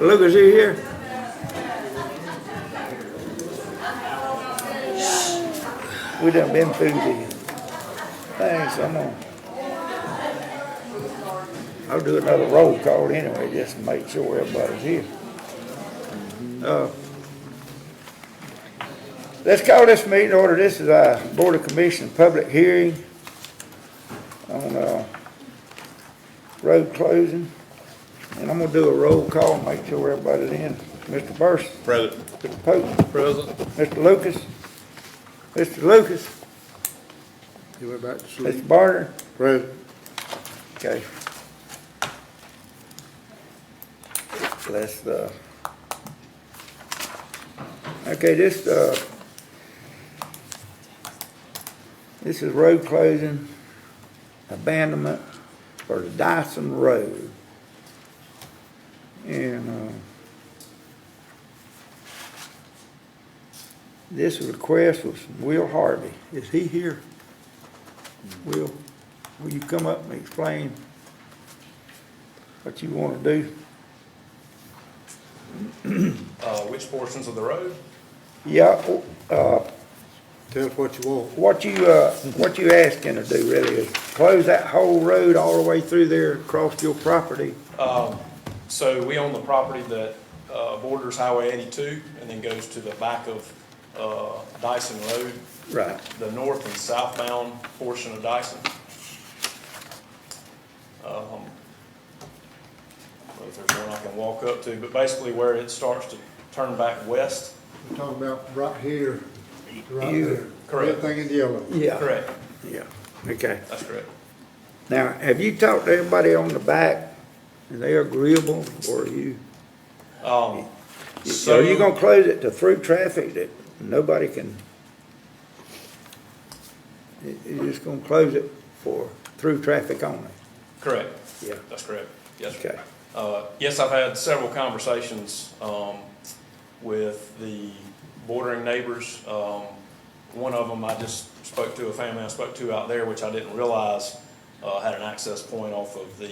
Lucas, you here? We done been through the things, I'll do another roll call anyway, just to make sure everybody's here. Let's call this meeting order. This is our Board of Commissioners public hearing on road closing. And I'm gonna do a roll call and make sure everybody's in. Mr. Burst. Present. Mr. Pope. Present. Mr. Lucas. Mr. Lucas. You went back to sleep. Mr. Barner. Present. Okay. Let's, okay, this is road closing, abandonment for the Dyson Road. And, this request was from Will Harvey. Is he here? Will you come up and explain what you want to do? Which portions of the road? Yeah, Tell us what you want. what you asking to do really is close that whole road all the way through there across your property. So we own the property that borders Highway 82 and then goes to the back of Dyson Road, Right. the north and southbound portion of Dyson. I don't know if there's one I can walk up to, but basically where it starts to turn back west. We're talking about right here, right You- there. Correct. Everything in yellow. Yeah. Correct. Yeah, okay. That's correct. Now, have you talked to everybody on the back? Are they agreeable or are you? So Are you gonna close it to through traffic that nobody can? You're just gonna close it for through traffic only? Correct. Yeah. That's correct. Yes, sir. Okay. Yes, I've had several conversations with the bordering neighbors. One of them I just spoke to, a family I spoke to out there, which I didn't realize had an access point off of the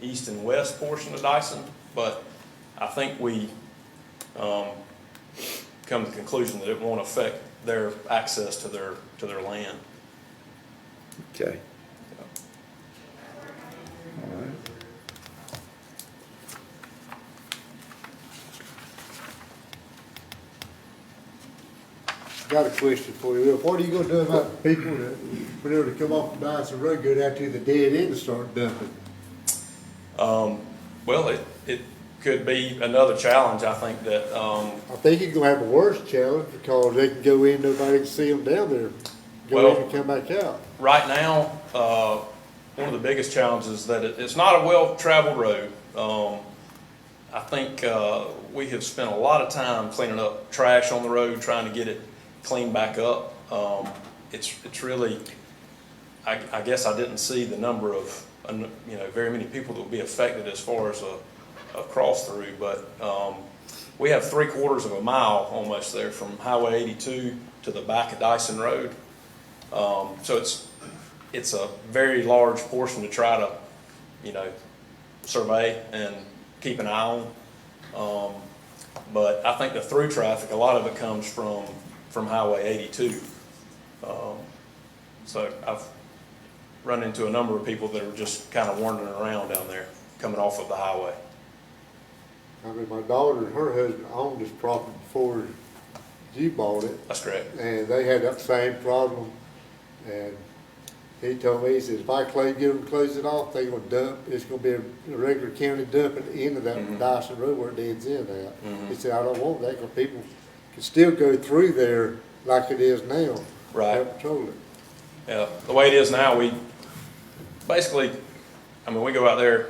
east and west portion of Dyson. But I think we come to the conclusion that it won't affect their access to their land. Okay. All right. Got a question for you. What are you gonna do about the people that, whenever they come off the Dyson Road, go down to the dead end and start dumping? Well, it could be another challenge. I think that I think you're gonna have a worse challenge because they can go in, nobody can see them down there. Go Well- in and come back out. right now, one of the biggest challenges is that it's not a well-traveled road. I think we have spent a lot of time cleaning up trash on the road, trying to get it cleaned back up. It's really, I guess I didn't see the number of, very many people that will be affected as far as a cross through, but we have 3/4 of a mile almost there from Highway 82 to the back of Dyson Road. So it's a very large portion to try to, survey and keep an eye on. But I think the through traffic, a lot of it comes from Highway 82. So I've run into a number of people that are just kind of wandering around down there, coming off of the highway. I mean, my daughter and her husband owned this property before you bought it, That's correct. and they had that same problem. And he told me, he said, if I get them to close it off, they're gonna dump, it's gonna be a regular county dump at the end of that Dyson Road where it deads in at. He said, I don't want that, because people can still go through there like it is now. Right. Don't patrol it. Yeah, the way it is now, we basically, we go out there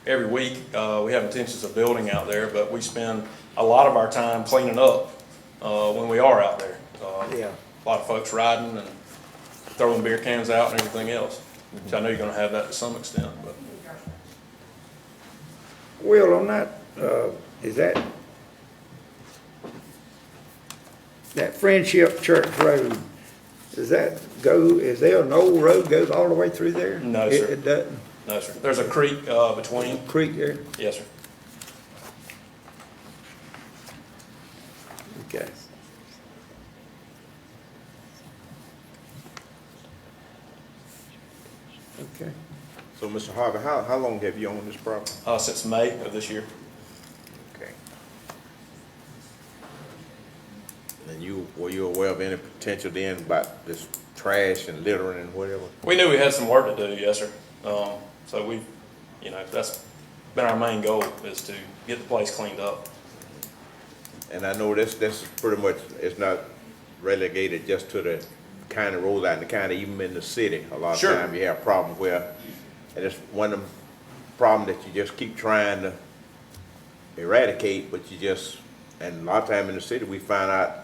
every week. We have intentions of building out there, but we spend a lot of our time cleaning up when we are out there. Yeah. A lot of folks riding and throwing beer cans out and everything else. Which I know you're gonna have that to some extent, but. Will, on that, is that Friendship Church Road, is there an old road goes all the way through there? No, sir. It doesn't? No, sir. There's a creek between. Creek there? Yes, sir. Okay. Okay. So, Mr. Harvey, how long have you owned this property? Since May of this year. Okay. And were you aware of any potential then about this trash and littering and whatever? We knew we had some work to do, yes, sir. So we, that's been our main goal, is to get the place cleaned up. And I know that's pretty much, it's not relegated just to the county roads out in the county, even in the city. A lot of Sure. times you have problems where, and it's one of them problems that you just keep trying to eradicate, but and a lot of time in the city, we find out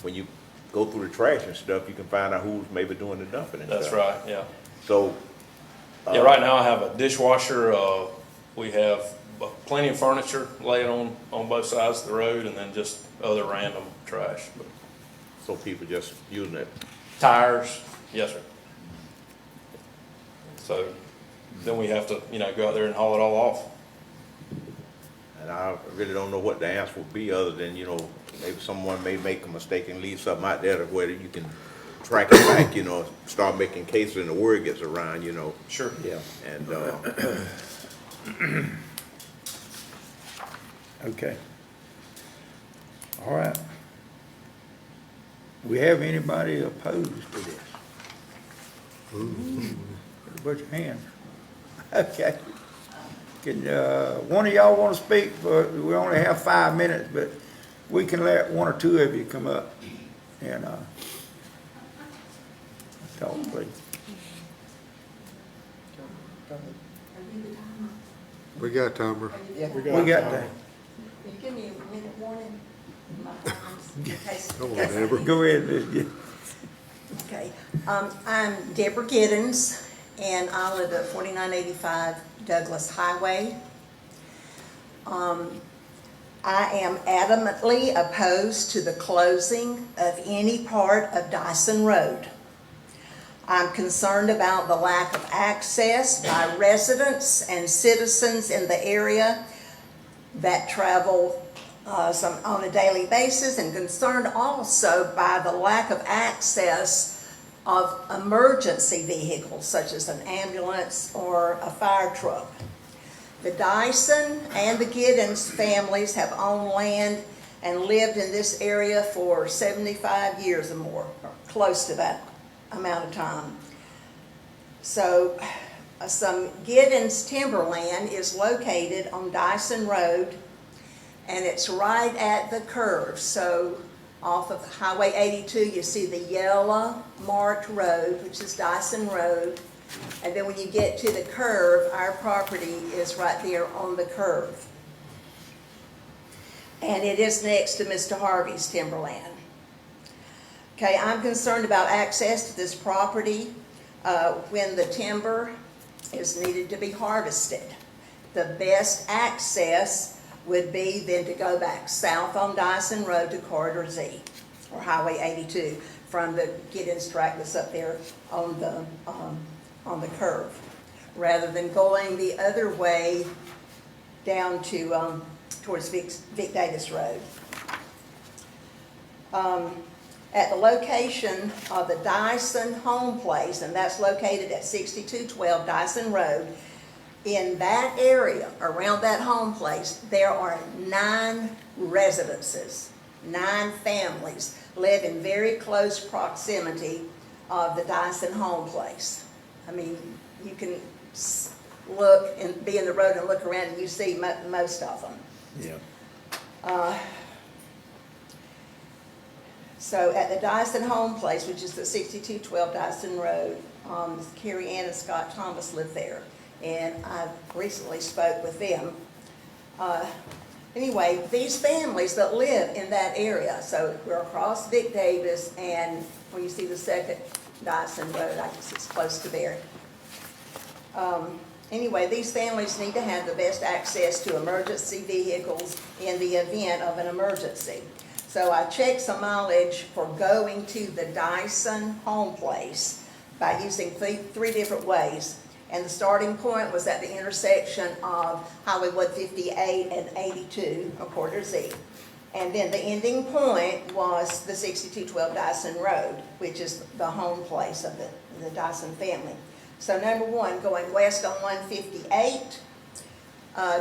when you go through the trash and stuff, you can find out who's maybe doing the dumping and That's stuff. right, yeah. So. Yeah, right now I have a dishwasher, we have plenty of furniture laying on both sides of the road, and then just other random trash. But So people just using it. tires, yes, sir. So then we have to, go out there and haul it all off. And I really don't know what the answer would be other than, maybe someone may make a mistake and leave something out there to where you can track it back, start making cases and the word gets around, Sure. Yeah. And, Okay. All right. Do we have anybody opposed to this? Put a bunch of hands. Okay. Can, one of y'all want to speak? We only have 5 minutes, but we can let one or two of you come up and, talk, please. We got timer. We got that. Can you give me a minute warning? My time's in case- Come on, Deborah. Go ahead, Liz. Okay, I'm Deborah Giddens, and I live at 4985 Douglas Highway. I am adamantly opposed to the closing of any part of Dyson Road. I'm concerned about the lack of access by residents and citizens in the area that travel on a daily basis, and concerned also by the lack of access of emergency vehicles such as an ambulance or a fire truck. The Dyson and the Giddens families have owned land and lived in this area for 75 years or more, or close to that amount of time. So some Giddens timberland is located on Dyson Road, and it's right at the curve. So off of Highway 82, you see the yellow marked road, which is Dyson Road. And then when you get to the curve, our property is right there on the curve. And it is next to Mr. Harvey's timberland. Okay, I'm concerned about access to this property when the timber is needed to be harvested. The best access would be then to go back south on Dyson Road to Corridor Z, or Highway 82, from the Giddens track that's up there on the curve, rather than going the other way down to towards Vic Davis Road. At the location of the Dyson home place, and that's located at 6212 Dyson Road, in that area, around that home place, there are 9 residences, 9 families live in very close proximity of the Dyson home place. I mean, you can look and be in the road and look around and you see most of them. Yeah. So at the Dyson home place, which is the 6212 Dyson Road, Carrie Ann and Scott Thomas live there. And I recently spoke with them. Anyway, these families that live in that area, so we're across Vic Davis, and when you see the second Dyson Road, I guess it's close to there. Anyway, these families need to have the best access to emergency vehicles in the event of an emergency. So I checked some mileage for going to the Dyson home place by using 3 different ways. And the starting point was at the intersection of Highway 158 and 82, or Corridor Z. And then the ending point was the 6212 Dyson Road, which is the home place of the Dyson family. So number one, going west on 158,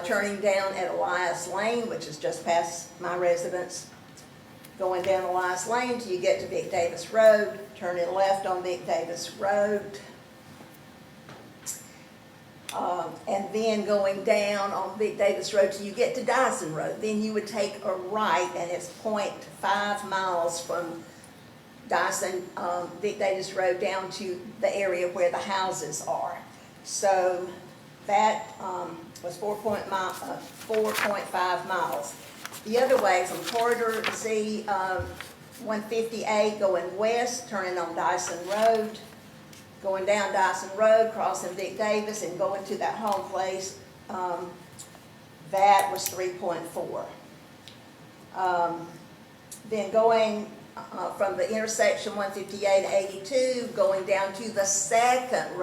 turning down at Elias Lane, which is just past my residence. Going down Elias Lane till you get to Vic Davis Road, turning left on Vic Davis Road. And then going down on Vic Davis Road till you get to Dyson Road. Then you would take a right, and it's 0.5 miles from Dyson, Vic Davis Road down to the area where the houses are. So that was 4.5 miles. The other way from Corridor Z 158 going west, turning on Dyson Road, going down Dyson Road, crossing Vic Davis, and going to that home place, that was 3.4. Then going from the intersection 158 to 82, going down to the second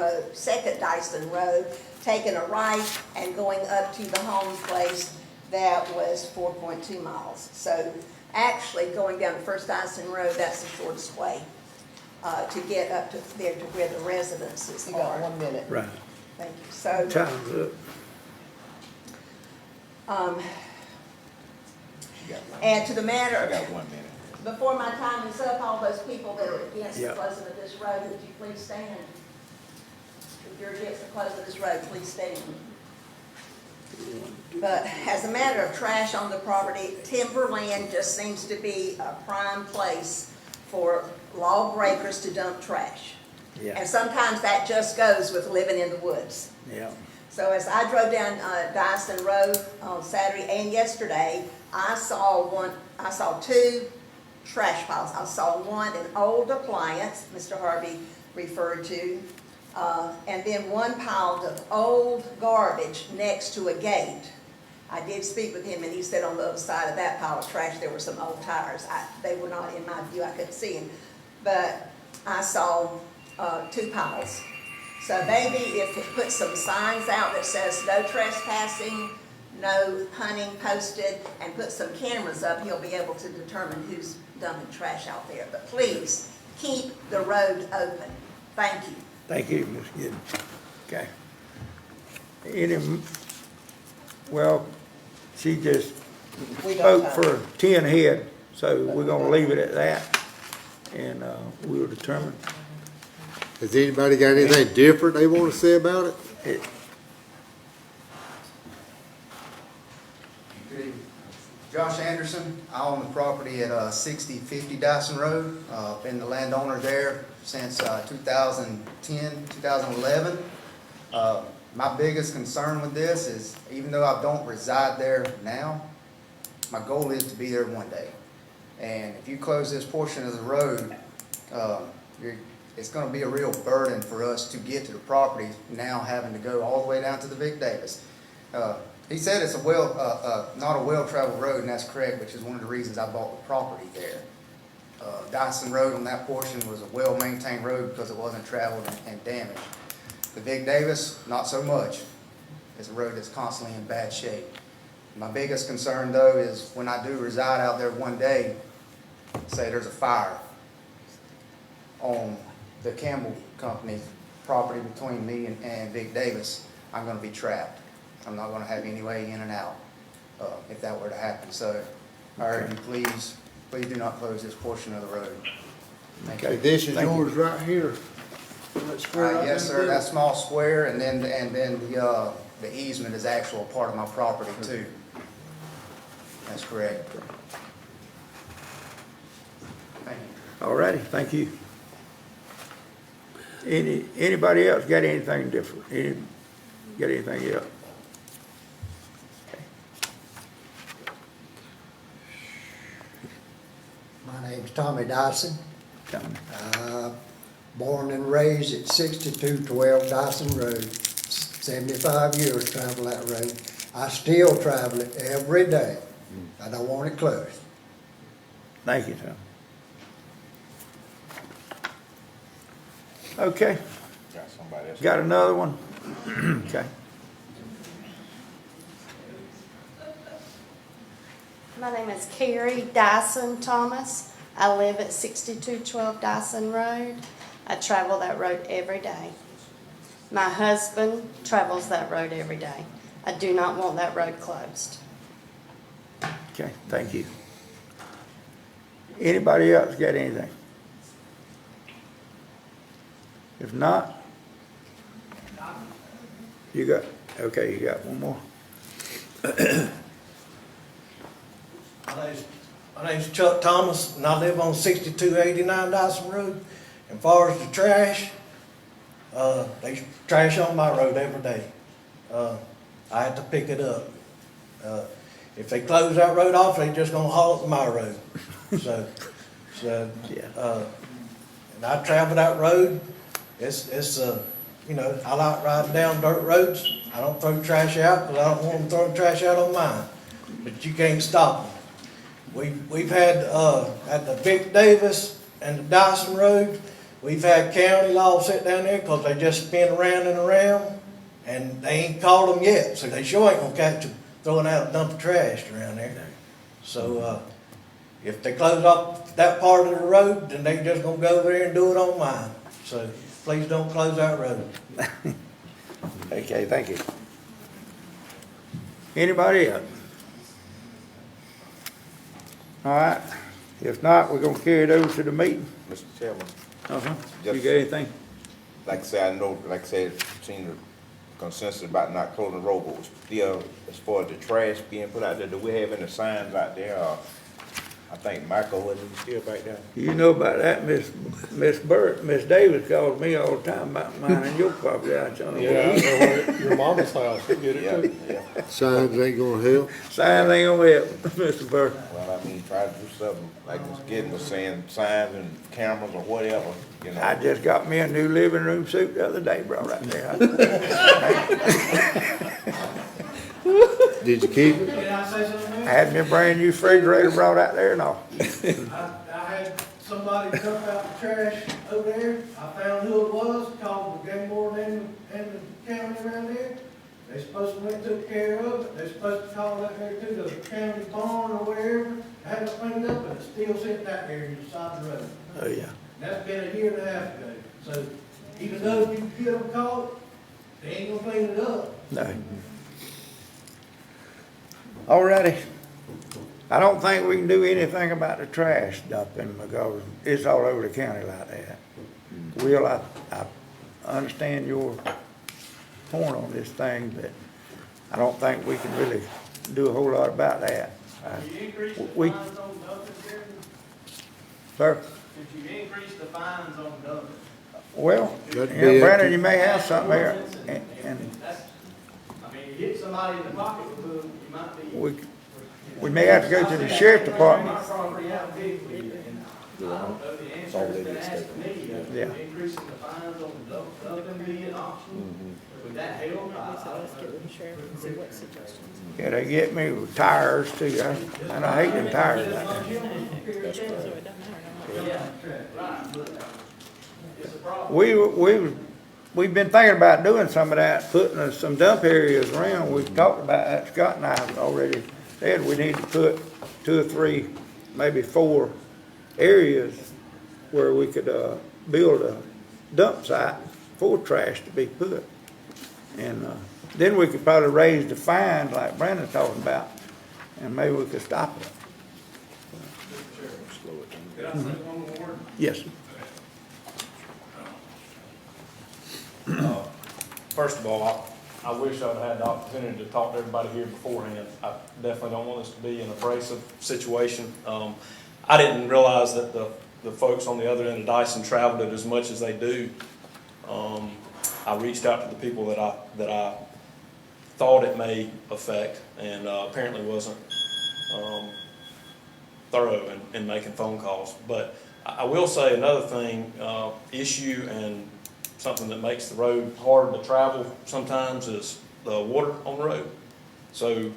Dyson Road, taking a right and going up to the home place, that was 4.2 miles. So actually going down the first Dyson Road, that's the shortest way to get up to there to where the residences You got are. 1 minute. Right. Thank you. So, Time's up. and to the I matter, got 1 minute. before my time is up, all those people that are against the Yeah. closing of this road, would you please stand? If you're against the closing of this road, please stand. But as a matter of trash on the property, timberland just seems to be a prime place for lawbreakers to dump trash. Yeah, And sometimes that just goes with living in the woods. yeah. So as I drove down Dyson Road on Saturday and yesterday, I saw two trash piles. I saw one, an old appliance, Mr. Harvey referred to, and then one pile of old garbage next to a gate. I did speak with him, and he said on the other side of that pile of trash, there were some old tires. They were not in my view, I couldn't see them. But I saw two piles. So maybe if it puts some signs out that says no trespassing, no hunting posted, and put some cameras up, he'll be able to determine who's dumping trash out there. But please, keep the road open. Thank you. Thank you, Ms. Giddens. Okay. Well, she just We got spoke time. for 10 head, so we're gonna leave it at that. And, we'll determine Has anybody got anything different they wanna say about it? it. Good evening. Josh Anderson, I own the property at 6050 Dyson Road. Been the landowner there since 2010, 2011. My biggest concern with this is, even though I don't reside there now, my goal is to be there one day. And if you close this portion of the road, it's gonna be a real burden for us to get to the property, now having to go all the way down to the Vic Davis. He said it's not a well-traveled road, and that's correct, which is one of the reasons I bought the property there. Dyson Road on that portion was a well-maintained road because it wasn't traveled and damaged. The Vic Davis, not so much. It's a road that's constantly in bad shape. My biggest concern though is when I do reside out there one day, say there's a fire on the Campbell Company property between me and Vic Davis, I'm gonna be trapped. I'm not gonna have any way in and out, if that were to happen. So I urge you, please do not close this portion of the road. Thank you. Okay. This is Thank you. yours right here. That square right Yes, there. sir, that small square, and then the easement is actual part of my property too. That's correct. Thank you. All righty, thank you. Anybody else got anything different? Got anything else? My name's Tommy Dyson. Tell me. Born and raised at 6212 Dyson Road. 75 years travel that road. I still travel it every day. I don't want it closed. Thank you, Tom. Okay, Got somebody else. got another one? Okay. My name is Carrie Dyson Thomas. I live at 6212 Dyson Road. I travel that road every day. My husband travels that road every day. I do not want that road closed. Okay, thank you. Anybody else got anything? If not, you got one more. My name's Chuck Thomas, and I live on 6289 Dyson Road. And far as the trash, they trash on my road every day. I have to pick it up. If they close that road off, they just gonna haul it to my road. And I travel that road. It's I like riding down dirt roads. I don't throw trash out because I don't want them throwing trash out on mine. But you can't stop them. We've had, at the Vic Davis and the Dyson Road, we've had county law sit down there because they just spin around and around, and they ain't caught them yet, so they sure ain't gonna catch them throwing out a dump of trash around there. So, if they close off that part of the road, then they just gonna go over there and do it on mine. So, please don't close that road. Okay, thank you. Anybody else? All right, if not, we're gonna carry it over to the meeting. Mr. Chairman, You got anything? like I said, I know, like I said, seen the consensus about not closing the road, but still, as far as the trash being put out there, do we have any signs out there? I think Michael wasn't still back there. You know about that, Miss Davis calls me all the time about mine and your property out there. Your mama's house, you get it Yeah, too. yeah. Signs ain't gonna help. Sign ain't gonna help, Mr. Burke. Well, I mean, try to do something, like Ms. Giddens was saying, signs and cameras or whatever, you know. I just got me a new living room suit the other day, brought out there. Did you keep it? Can I say something I else? had me a brand new refrigerator brought out there and all. I had somebody dump out the trash over there. I found who it was, called the game warden and the county around there. They supposed to went and took care of it. They're supposed to call that there to the county barn or wherever, have it cleaned up, but it's still sitting out there on the side of the road. Oh, yeah. And that's been a year and a half ago. So even though you get them caught, they ain't gonna clean it up. No. Alrighty. I don't think we can do anything about the trash dumping because it's all over the county like that. Will, I understand your point on this thing, but I don't think we can really do a whole lot about that. We, sir? Could you increase the fines on dumping? Well, That'd yeah, be up Brandon, to- you may have something there. And That's, I mean, you hit somebody in the pocket with whom you might be. we may have to go to the sheriff's department. My property out big for you, and I don't know the answer has been asked to me, Yeah. increasing the fines on the dumping being an option. Would that help? Yeah, they get me with tires too, and I hate them tires out there. We've been thinking about doing some of that, putting some dump areas around. We've talked about that. Scott and I have already said we need to put 2 or 3, maybe 4 areas where we could build a dump site for trash to be put. And then we could probably raise the fine like Brandon's talking about, and maybe we could stop it. Could I say one more word? Yes, sir. First of all, I wish I'd had the opportunity to talk to everybody here beforehand. I definitely don't want this to be an abrasive situation. I didn't realize that the folks on the other end of Dyson traveled it as much as they do. I reached out to the people that I thought it may affect, and apparently wasn't thorough in making phone calls. But I will say another thing, issue and something that makes the road hard to travel sometimes is the water on the road. So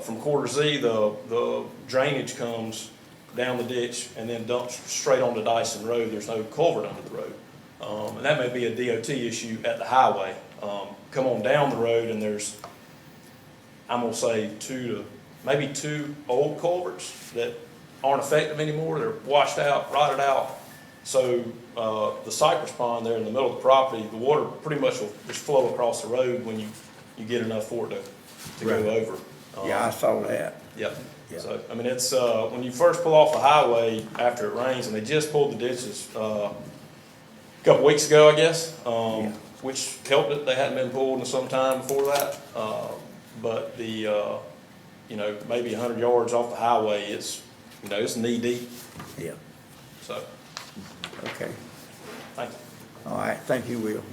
from Quarter Z, the drainage comes down the ditch and then dumps straight onto Dyson Road. There's no culvert under the road. And that may be a DOT issue at the highway. Come on down the road and there's, I'm gonna say 2 to maybe 2 old culverts that aren't effective anymore. They're washed out, rotted out. So the cypress pond there in the middle of the property, the water pretty much will just flow across the road when you get enough for it to go over. Yeah, I saw that. Yep. Yeah. So, I mean, it's, when you first pull off the highway after it rains, and they just pulled the ditches, a couple weeks ago, I guess, Yeah. which helped it. They hadn't been pulled in some time before that. But the, you know, maybe 100 yards off the highway, it's, you know, it's knee deep. Yeah, So, okay. thank you. All right, thank you, Will.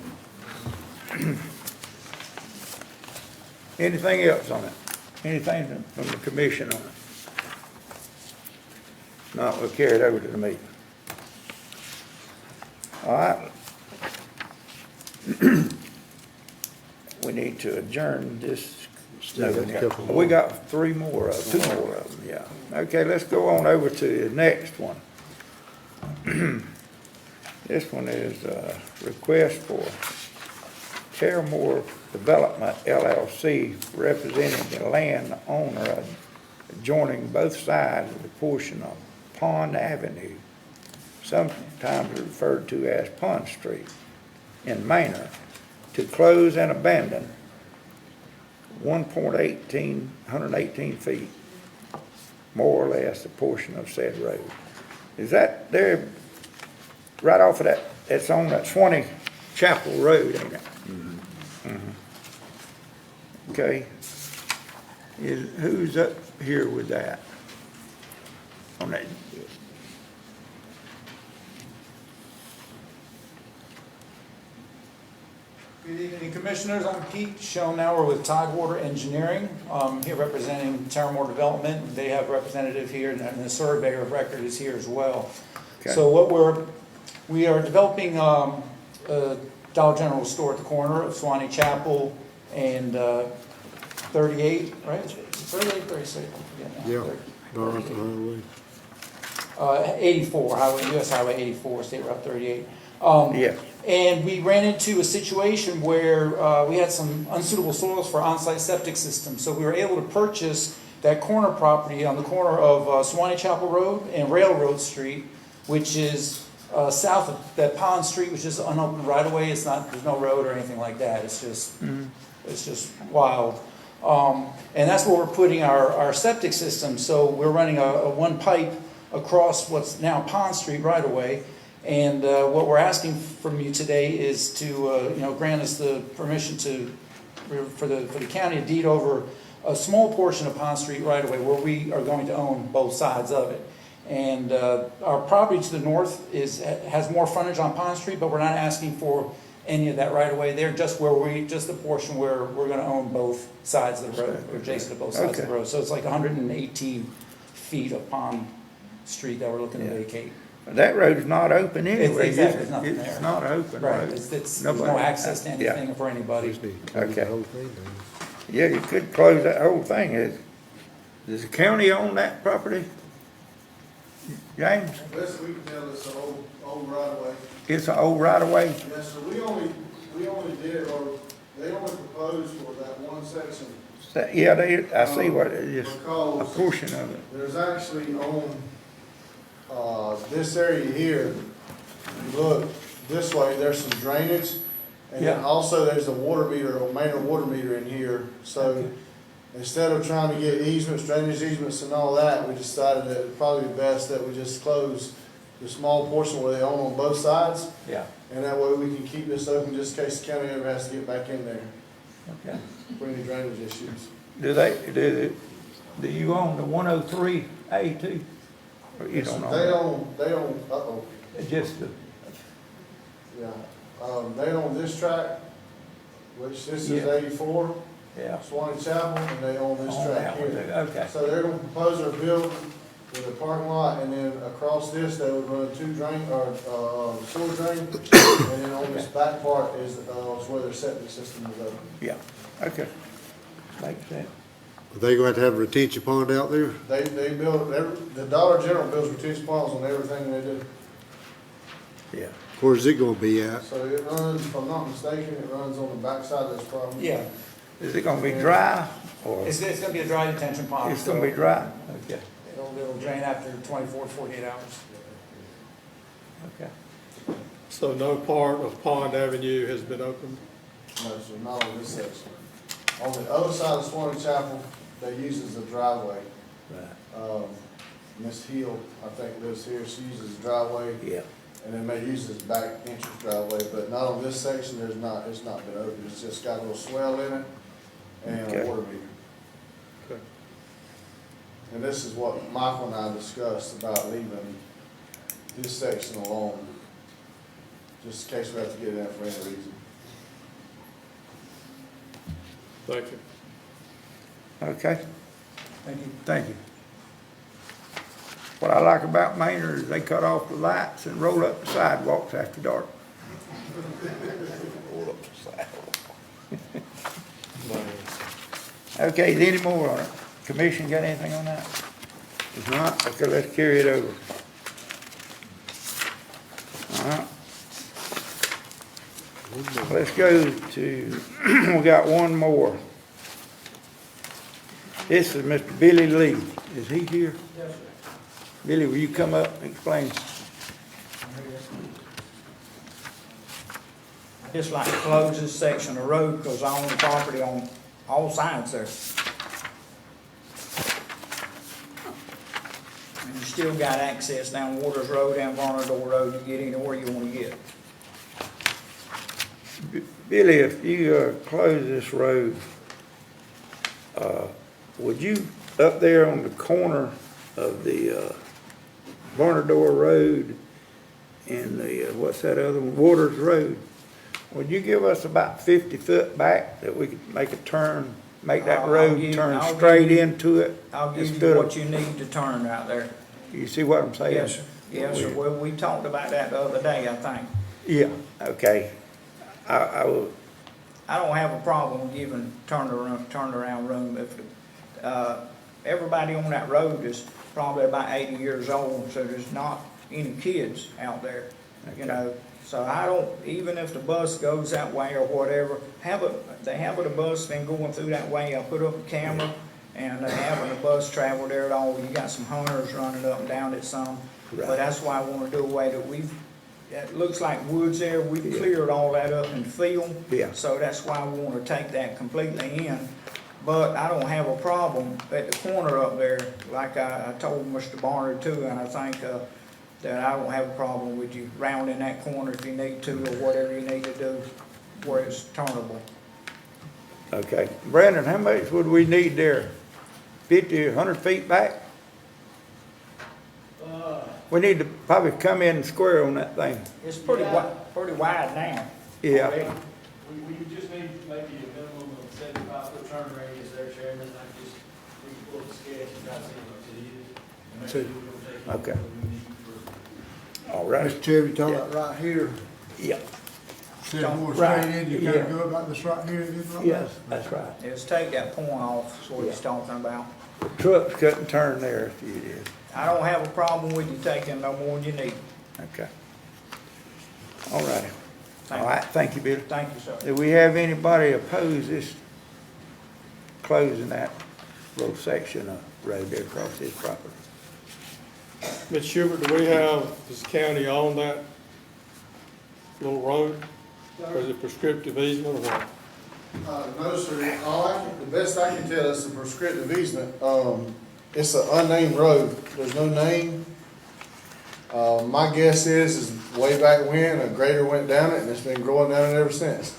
Anything else on it? Anything from the commission on it? No, we'll carry it over to the meeting. All right. We need to adjourn this. Still got a couple more. We got 2 more of them, yeah. Okay, let's go on over to the next one. This one is a request for Terramore Development LLC representing the landowner adjoining both sides of the portion of Pond Avenue, sometimes referred to as Pond Street, in Manor, to close and abandon 118 feet, more or less, a portion of said road. Is that there, right off of that, it's on that Swanee Chapel Road, ain't it? Okay. Who's up here with that? On that? Good evening, Commissioners. I'm Pete Schoenauer with Tidewater Engineering. Here representing Terramore Development. They have a representative here, and the surveyor of record is here as well. Okay. So we are developing a Dollar General store at the corner of Swanee Chapel and 38, right? 38, 36, I forget now. Yeah, right off the highway. 84, US Highway 84, State Route 38. Yeah. And we ran into a situation where we had some unsuitable soils for on-site septic systems. So we were able to purchase that corner property on the corner of Swanee Chapel Road and Railroad Street, which is south of that Pond Street, which is unopened right away. It's not, there's no road or anything like that. It's just wild. And that's where we're putting our septic system. So we're running a one pipe across what's now Pond Street right away. And what we're asking from you today is to, grant us the permission for the county to deed over a small portion of Pond Street right away where we are going to own both sides of it. And our property to the north has more frontage on Pond Street, but we're not asking for any of that right away there, just the portion where we're going to own both sides of the road, or adjacent to both sides of the road. So it's like 118 feet of Pond Street that we're looking to vacate. That road's not open anyway. Exactly, there's nothing there. It's not open Right, road. there's Nobody- no access to Yeah. anything for anybody. Just need to close the Okay. whole thing down. Yeah, you could close that whole thing. Does the county own that property? James? Best we can tell, it's an old right of way. It's an old right of way? Yes, sir, we only did, or they only proposed for that one section. Yeah, I see what it is, a Because portion of it. there's actually on, this area here, you look this way, there's some drainage. And then Yeah. also there's a water meter, a main water meter in here, so instead of trying to get easements, drainage easements and all that, we decided that it'd probably be best that we just close the small portion where they own on both sides. Yeah. And that way we can keep this open just in case the county ever has to get back in there Okay. for any drainage issues. Do you own the 103A too? Or you don't own that? They own, uh-oh, Just the, yeah. They own this tract, which this is Yeah. 84, yeah. Swanee Chapel, and they own this Own tract that one too, here. okay. So they're gonna propose or build with a parking lot, and then across this, they would run two sewer drain, and then on this back part is where their septic system is open. Yeah, okay. Makes sense. Are they going to have a retention pond out there? They build, the Dollar General builds retention ponds on everything they do. Yeah. Where's it going to be at? So it runs, if I'm not mistaken, it runs on the backside of this property. Yeah. Is it gonna be dry or It's gonna be a dry detention pond. it's gonna be dry? Okay, It'll drain after 24 to 48 hours. okay. So no part of Pond Avenue has been opened? No, sir, not on this section. On the other side of Swanee Chapel, they use as a driveway. Right. Miss Hill, I think lives here, she uses the driveway, Yeah, and then may use this back entrance driveway, but not on this section, it's not been opened, it's just got a little swell in it and Okay. a water meter. Okay. And this is what Michael and I discussed about leaving this section alone, just in case we have to get it in for any reason. Thank you. okay, Thank you. thank you. What I like about Maynard is they cut off the lights and roll up the sidewalks after dark. Roll up the sidewalk. Okay, is there any more on it? Commission got anything on that? If not, okay, let's carry it over. All right. Let's go to, we got one more. This is Mr. Billy Lee. Is he here? Yes, sir. Billy, will you come up and explain? I just like to close this section of road because I own the property on all sides there. And you still got access down Waters Road and Varnador Road to get anywhere you want to get. Billy, if you close this road, would you, up there on the corner of the Varnador Road and the, what's that other one, Waters Road, would you give us about 50 foot back that we could make a turn, make that road turn straight into it? I'll give you instead of- what you need to turn right there. You see what I'm saying? Yes, sir. Yes, sir. Well, we talked about that the other day, I think. Yeah, okay. I will, I don't have a problem giving turned around room if, everybody on that road is probably about 80 years old, so there's not any kids out there, you know. So I don't, even if the bus goes that way or whatever, they have a bus been going through that way, I put up a camera and having the bus travel there at all. You got some hunters running up and down it some, Right. but that's why I wanna do away that it looks like woods there, we cleared all that up in the field. Yeah. So that's why I wanna take that completely in. But I don't have a problem at the corner up there, like I told Mr. Barnard too, and I think, that I don't have a problem with you rounding that corner if you need to, or whatever you need to do where it's turnable. okay. Brandon, how much would we need there? 50, 100 feet back? We need to probably come in square on that thing. It's pretty wide now. Yeah. already. We just need maybe a minimum of 75-foot turn radius there, Chairman. We can pull up the sketch and try to see how much it is. And maybe we'll take Okay. what we need for- All right. Mr. Chairman, you talking about right here, Yeah. instead of going Right, straight in, you yeah. gotta go up like this right here, and then like Yes, that? that's right. It's take that point off, is what he's talking about. Trucks couldn't turn there if you did. I don't have a problem with you taking no more than you need. Okay. All righty. Thank All you. right, thank you, Billy. Thank you, sir. Do we have anybody oppose this, closing that little section of road there across his property? Ms. Schubert, do we have, does the county own that little road? Or is it prescriptive easement or what? No, sir, the best I can tell is the prescriptive easement, it's an unnamed road, there's no name. My guess is way back when, a grader went down it and it's been growing down it ever since.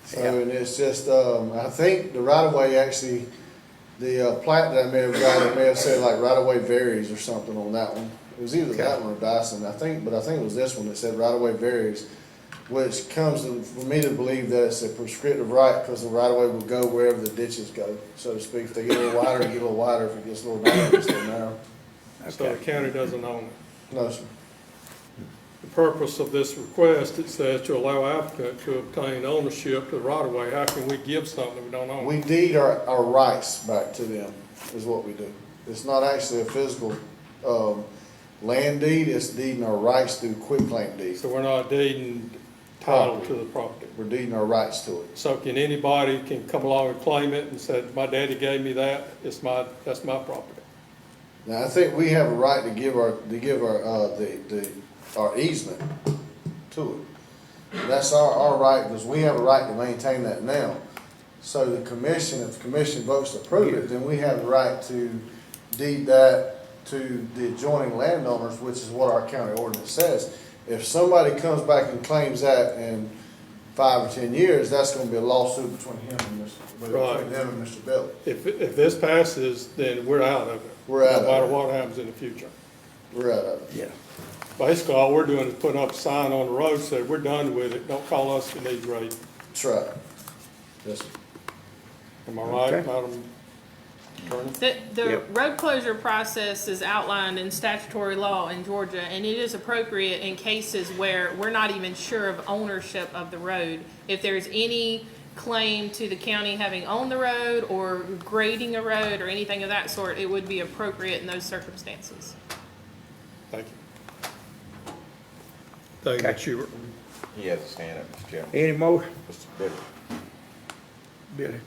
So, and it's just, I think the right of way actually, the plat that I may have got, it may have said like right of way varies or something on that one. It was either that one or Dyson, but I think it was this one that said right of way varies, which comes for me to believe that it's a prescriptive right because the right of way will go wherever the ditches go, so to speak. If they get a little wider, it get a little wider. If it gets a little narrow, it gets a little narrow. So the county doesn't own it. No, sir. The purpose of this request, it says to allow applicant to obtain ownership to the right of way. How can we give something we don't own? We deed our rights back to them, is what we do. It's not actually a physical, land deed, it's deeding our rights through quitclaim deed. So we're not deeding title property. to the property. We're deeding our rights to it. So can anybody can come along and claim it and say, my daddy gave me that, that's my property? Now, I think we have a right to give our easement to it. And that's our right, because we have a right to maintain that now. So the commission, if the commission votes to approve it, then we have the right to deed that to the adjoining landowners, which is what our county ordinance says. If somebody comes back and claims that in 5 or 10 years, that's gonna be a lawsuit between him and between them and Mr. Belly. If this passes, then we're out of it. We're out of it. No matter what happens in the future. We're out of it. Yeah. Basically, all we're doing is putting up a sign on the road, saying, we're done with it, don't call us if you need grading. That's right. Yes, sir. Am I right, Okay. Madam Attorney? The Yep. road closure process is outlined in statutory law in Georgia, and it is appropriate in cases where we're not even sure of ownership of the road. If there's any claim to the county having owned the road or grading a road or anything of that sort, it would be appropriate in those circumstances. Thank you. Thank you, Okay. Mr. Schubert. He has his hand up, Mr. Chairman. Any more? Mr. Billy. Billy?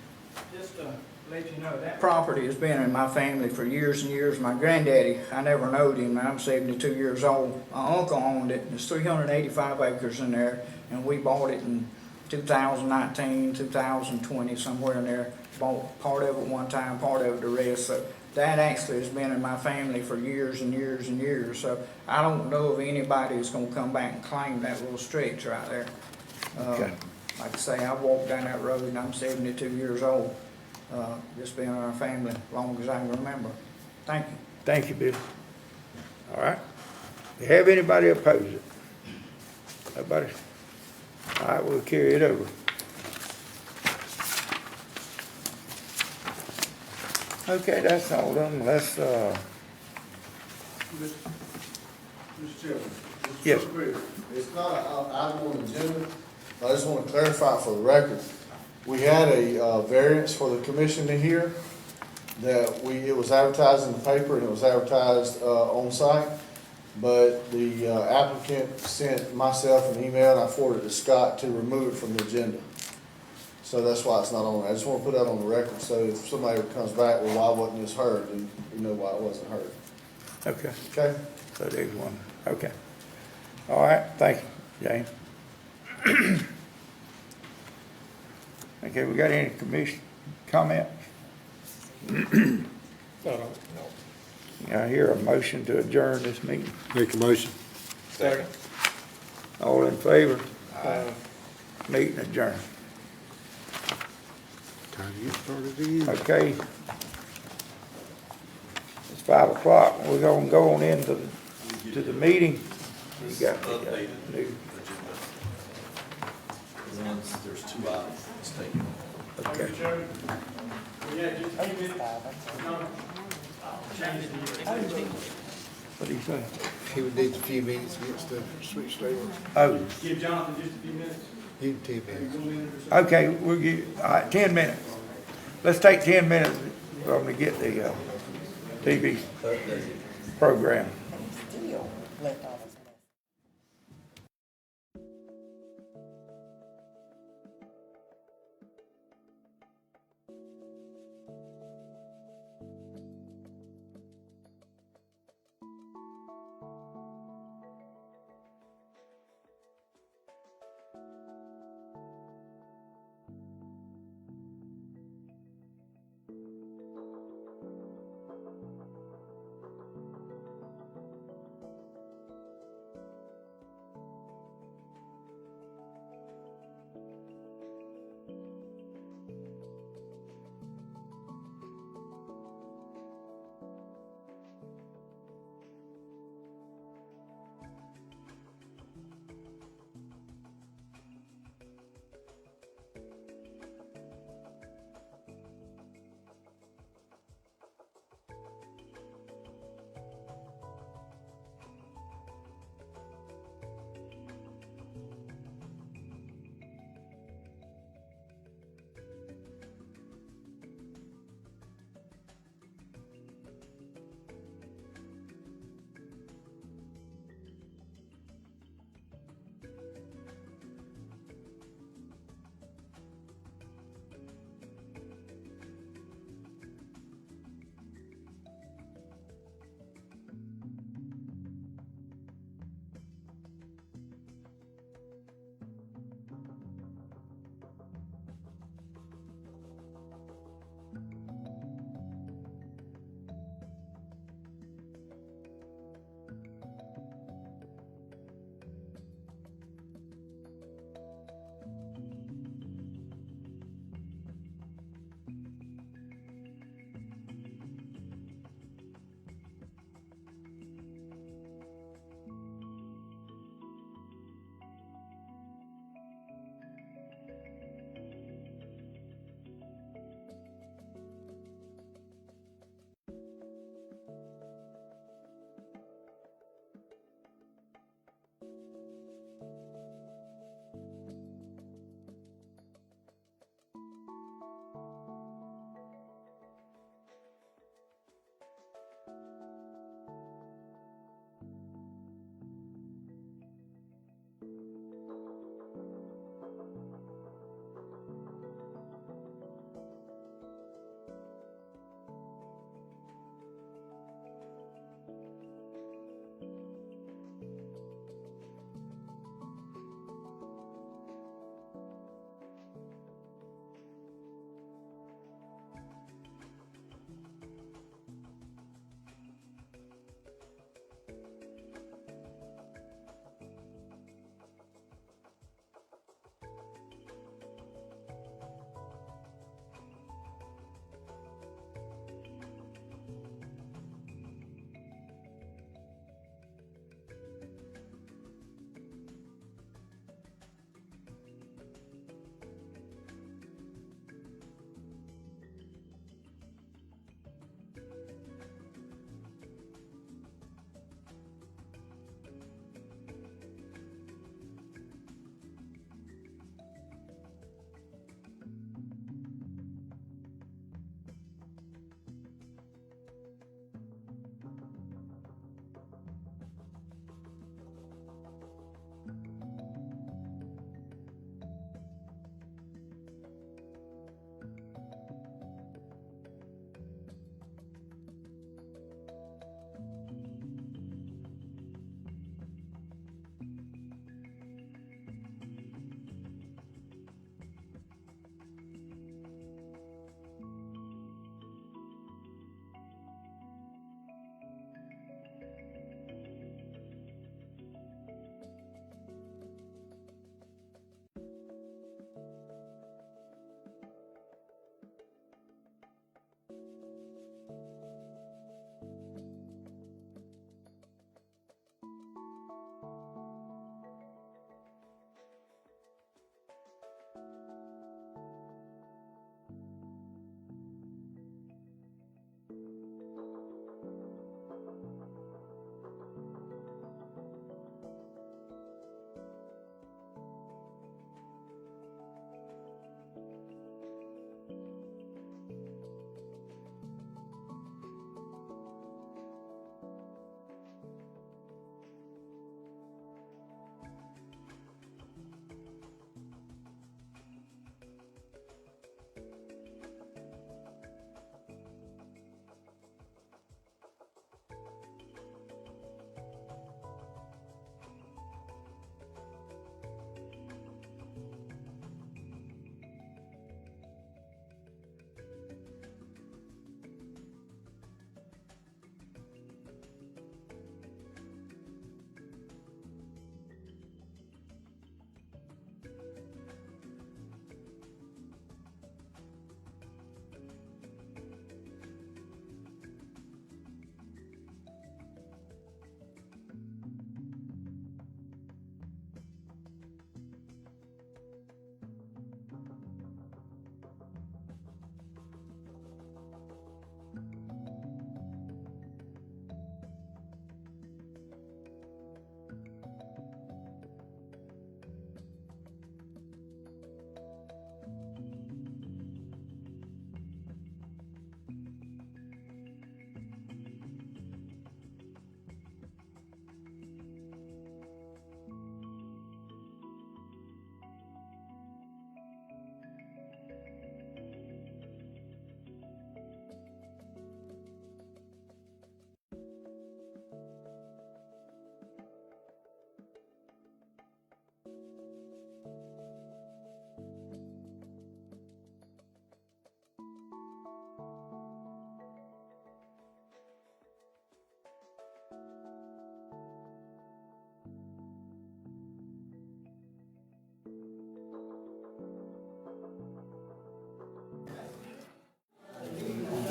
Just to let you know, that property has been in my family for years and years. My granddaddy, I never knowed him, and I'm 72 years old. My uncle owned it, there's 385 acres in there, and we bought it in 2019, 2020, somewhere in there. Bought part of it one time, part of it the rest. So that actually has been in my family for years and years and years. So I don't know of anybody who's gonna come back and claim that little stretch right there. Okay. Like I say, I've walked down that road and I'm 72 years old. Just been in our family as long as I can remember. Thank you. Thank you, Billy. All right. Do you have anybody oppose it? Nobody? All right, we'll carry it over. Okay, that's all done. Let's, Mr. Chairman. just Yes. real quick, it's not an item on the agenda. I just want to clarify for the record. We had a variance for the commission to hear that it was advertised in the paper and it was advertised on site. But the applicant sent myself an email and I forwarded it to Scott to remove it from the agenda. So that's why it's not on there. I just want to put that on the record, so if somebody comes back, well, why wasn't this heard, then you know why it wasn't heard. okay, Okay? so there's one. Okay. All right, thank you, James. Okay, we got any commission comments? I hear a motion to adjourn this meeting. Make a motion. Second. All in favor? Meeting adjourned. Time you started again. Okay. It's 5 o'clock. We're gonna go on into the meeting. You got the new. There's 2 items that's taken. Okay. Yeah, just a few minutes. No, change the. What do you say? He would need a few minutes to get stuff switched over. Oh, Give Jonathan just a few minutes. You can 10 minutes. okay, we'll give, all right, 10 minutes. Let's take 10 minutes for them to get the, TV program. Still left off.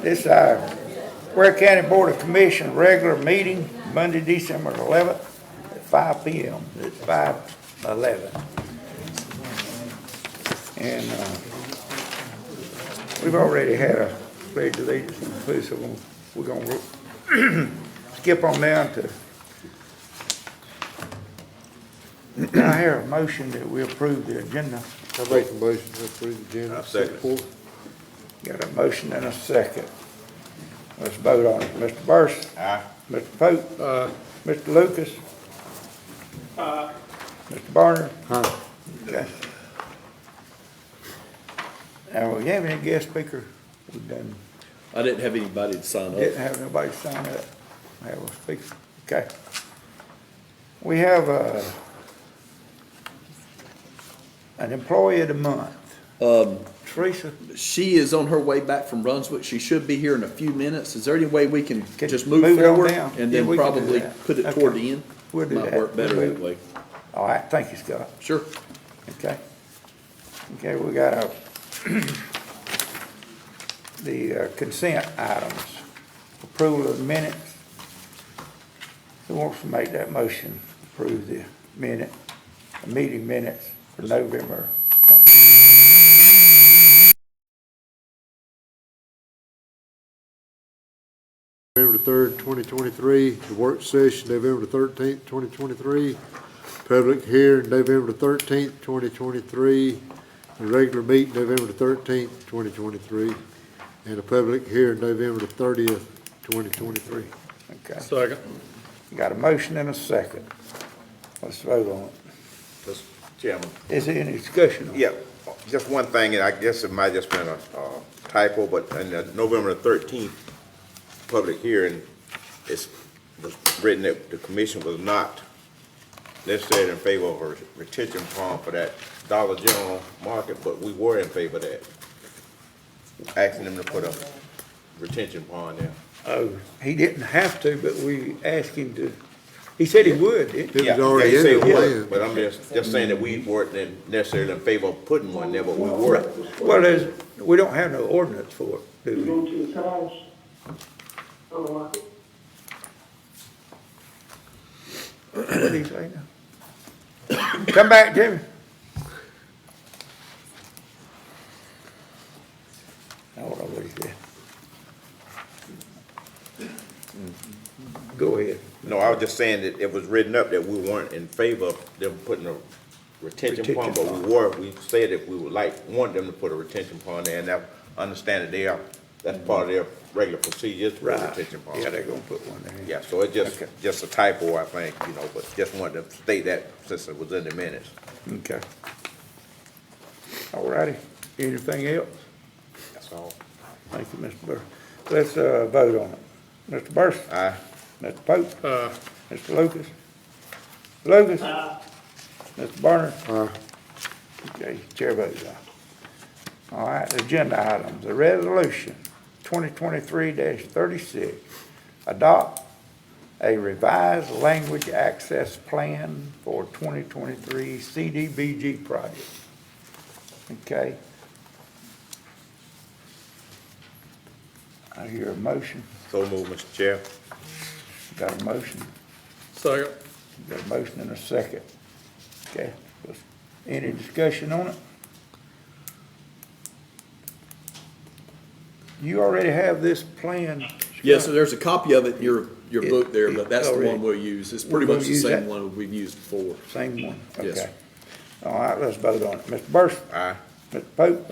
This, Ware County Board of Commissioners regular meeting, Monday, December 11th at 5 p.m. It's 5:11. And, we've already had a pledge of allegiance, so we're gonna skip on down to, I hear a motion that we approve the agenda. I make a motion to approve the agenda. I'll second it. Support. Got a motion and a second. Let's vote on it. Mr. Burris? Aye. Mr. Pope? Mr. Lucas? Mr. Barner? Aye. Okay. Now, we have any guest speaker? We done, I didn't have anybody to sign up. didn't have nobody sign up. Have a speaker. Okay. We have, an employee of the month. Teresa? She is on her way back from Brunswick. She should be here in a few minutes. Is there any way we can just move move it on forward down? and Yeah, then we can do probably that. put it Okay. toward the end? We'll do Might that. work better We'll that way. All right, thank you, Scott. Sure. Okay. Okay, we got the consent items. Approval of minutes. Who wants to make that motion? Approve the meeting minutes for November 20. November 3rd, 2023, the work session, November 13th, 2023, public hearing, November 13th, 2023, the regular meeting, November 13th, 2023, and a public hearing, November 30th, 2023. Okay. Second. Got a motion and a second. Let's vote on it. Mr. Chairman. Is there any discussion on it? Yeah, just one thing, and I guess it might just been a typo, but in the November 13th public hearing, it was written that the commission was not necessarily in favor of a retention pond for that Dollar General market, but we were in favor of that. Asking them to put a retention pond there. Oh, he didn't have to, but we asked him to. He said he would, didn't he? It was already he in said the he would, plan. but I'm just saying that we weren't necessarily in favor of putting one there, but we were. Well, we don't have no ordinance for it, do we? to the cars. What did he say now? Come back, Jimmy. I don't know what he said. Go ahead. No, I was just saying that it was written up that we weren't in favor of them putting a retention pond, but we said that we would want them to put a retention pond there, and I understand that that's part of their regular procedure, to put a Right. retention pond. Yeah, they're gonna put one there. Yeah, so it's Okay. just a typo, I think, but just wanted to state that since it was in the minutes. Okay. All righty. Anything else? That's all. Thank you, Mr. Burr. Let's, vote on it. Mr. Burr? Aye. Mr. Pope? Mr. Lucas? Lucas? Mr. Barner? Okay, chair votes aye. All right, agenda items, the resolution 2023-36, adopt a revised language access plan for 2023 CDBG project. Okay. I hear a motion. So move, Mr. Chair. Got a motion? Second. Got a motion and a second. Okay, any discussion on it? You already have this plan? Yes, so there's a copy of it in your It- book there, but that's the already- one we'll use. It's We're pretty gonna much the use same that? one we've used before. Same one? Yes. Okay. All right, let's vote on it. Mr. Burris? Aye. Mr. Pope?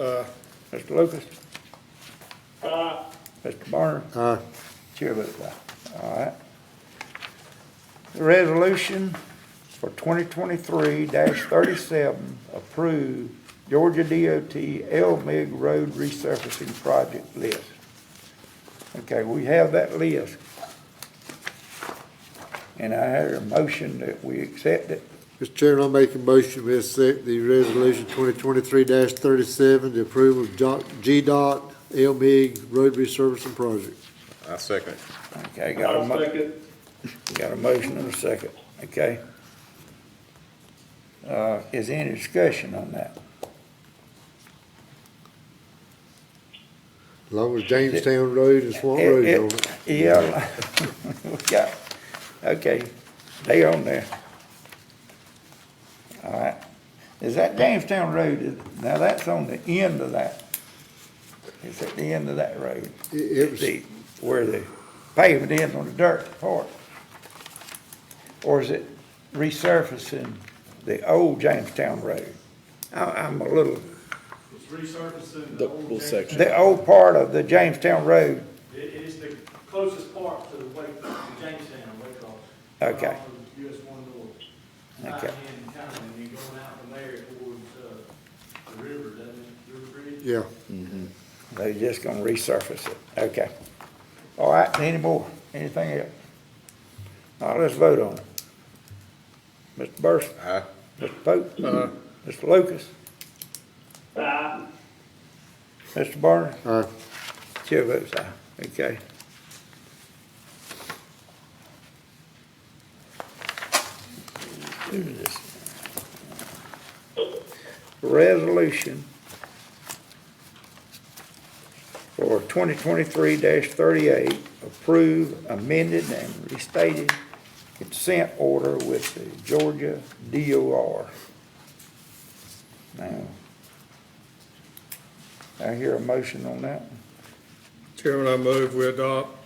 Mr. Lucas? Mr. Barner? Aye. Chair votes aye. All right. The resolution for 2023-37 approved Georgia DOT Elmig Road resurfacing project list. Okay, we have that list. And I had a motion that we accept it. Mr. Chairman, I make a motion we accept the resolution 2023-37, the approval of GDOT LMIG Road Resurfacing Project. I second. Okay, got a motion and a second, okay? Is there any discussion on that? As long as Jamestown Road and Swamp Road on it. Yeah, we got, okay, they on there. All right, is that Jamestown Road, now that's on the end of that. It's at the end of that road. It was, Where the pavement ends on the dirt part. Or is it resurfacing the old Jamestown Road? I'm a little, It's resurfacing The the old little Jamestown. section. the old part of the Jamestown Road. It is the closest part to the Jamestown, Waycross. Okay. Off of US 1 North. Okay. And kind of, and you're going out from there towards, the river, doesn't it? River Bridge? yeah. They're just gonna resurface it. Okay. All right, any more? Anything else? All right, let's vote on it. Mr. Burson? Aye. Mr. Pope? Mr. Lucas? Mr. Barner? Aye. Chair votes aye. Okay. Do this. Resolution for 2023-38, approve amended and restated consent order with the Georgia DOR. Now, I hear a motion on that one. Chairman, I move we adopt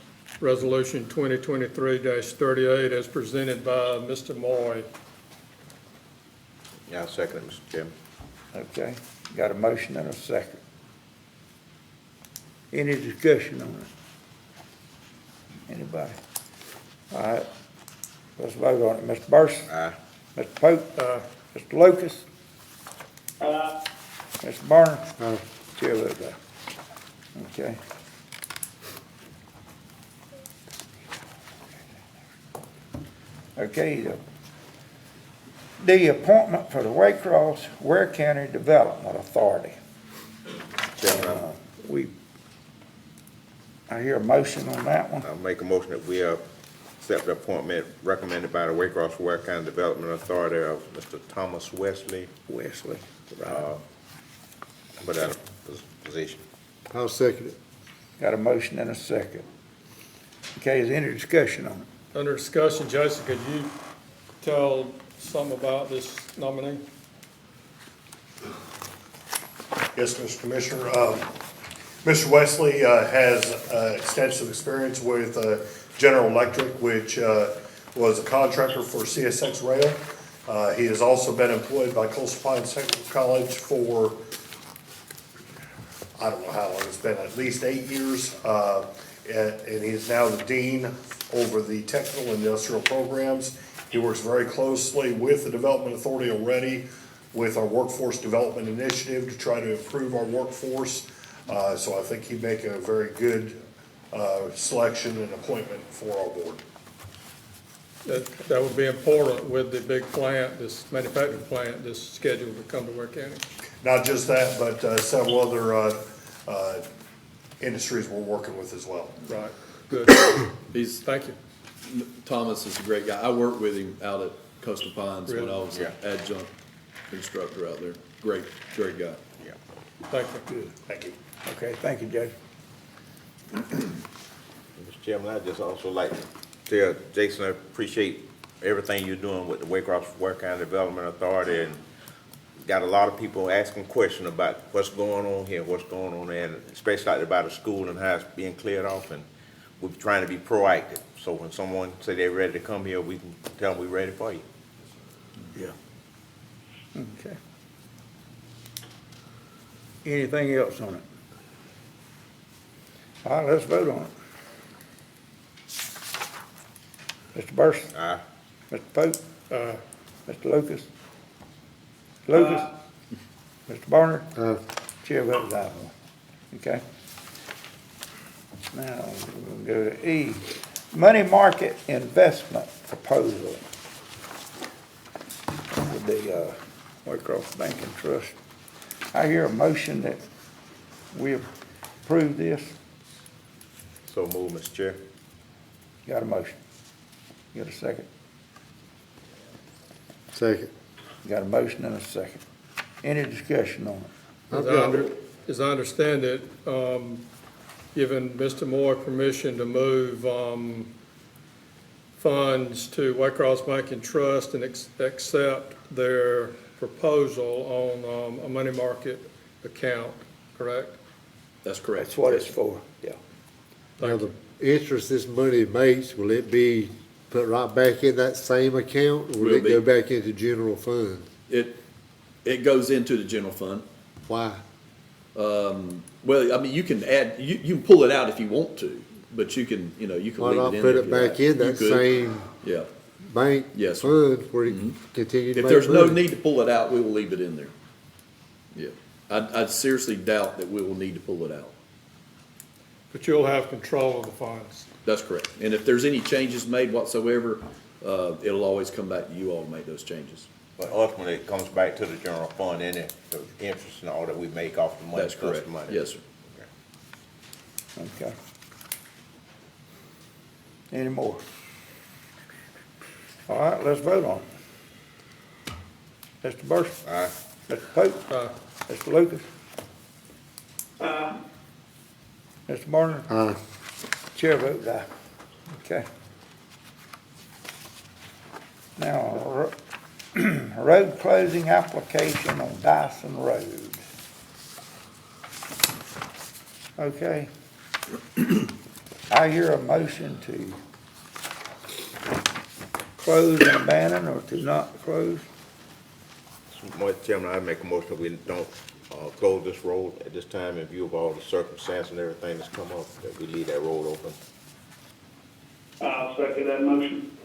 Resolution 2023-38 as presented by Mr. Moy. Yeah, I second it, Mr. Chairman. Okay, got a motion and a second. Any discussion on it? Anybody? All right, let's vote on it. Mr. Burson? Aye. Mr. Pope? Mr. Lucas? Mr. Barner? Aye. Chair votes aye. Okay. Okay, the appointment for the Waycross Ware County Development Authority. Chairman, I hear a motion on that one. I'll make a motion that we accept the appointment recommended by the Waycross Ware County Development Authority of Mr. Thomas Wesley, Wesley, for that position. I'll second it. Got a motion and a second. Okay, is there any discussion on it? Under discussion, Jason, could you tell some about this nominee? Yes, Mr. Commissioner. Mr. Wesley has extensive experience with General Electric, which was a contractor for CSX Rail. He has also been employed by Coastal Pines Technical College for, I don't know how long, it's been at least 8 years. And he is now the dean over the technical and industrial programs. He works very closely with the Development Authority already with our workforce development initiative to try to improve our workforce. So I think he'd make a very good selection and appointment for our board. That would be important with the big plant, this manufacturing plant, that's scheduled to come to Ware County. Not just that, but several other industries we're working with as well. Right, good. Thank you. Thomas is a great guy. I worked with him out at Coastal Pines when I was an Yeah. adjunct instructor out there. Great guy. Yeah. Thank you. Thank you. Okay, thank you, Judge. Mr. Chairman, I'd just also like to tell Jason, I appreciate everything you're doing with the Waycross Ware County Development Authority, and got a lot of people asking questions about what's going on here, what's going on there, and especially like about the school and how it's being cleared off, and we're trying to be proactive. So when someone say they're ready to come here, we can tell them we're ready for you. Yeah. Okay. Anything else on it? All right, let's vote on it. Mr. Burson? Aye. Mr. Pope? Mr. Lucas? Lucas? Mr. Barner? Aye. Chair votes aye. Okay. Now, we'll go to E, money market investment proposal with the Waycross Bank and Trust. I hear a motion that we approve this. So move, Mr. Chair. Got a motion? Got a second? Second. Got a motion and a second. Any discussion on it? As I understand it, giving Mr. Moore permission to move, funds to White Cross Bank and Trust and accept their proposal on, a money market account, correct? That's correct. That's what it's for, yeah. Now, the interest this money makes, will it be put right back in that same account, or will Will it be. go back into general fund? It goes into the general fund. Why? Well, I mean, you can add, you can pull it out if you want to, but you can, you can Why leave not it in put there it if you back like. in You that could. same Yeah. bank Yes, sir. fund where it can continue to If make there's no money? need to pull it out, we will leave it in there. Yeah. I seriously doubt that we will need to pull it out. But you'll have control of the funds. That's correct. And if there's any changes made whatsoever, it'll always come back to you all to make those changes. But ultimately, it comes back to the general fund, and the interest and all that we make off the money. That's plus correct. the money. Yes, sir. Okay. Any more? All right, let's vote on it. Mr. Burson? Aye. Mr. Pope? Mr. Lucas? Mr. Barner? Aye. Chair votes aye. Okay. Now, road closing application on Dyson Road. Okay. I hear a motion to close and abandon or to not close. Mr. Chairman, I make a motion that we don't, close this road at this time in view of all the circumstances and everything that's come up, that we leave that road open. I'll second that motion.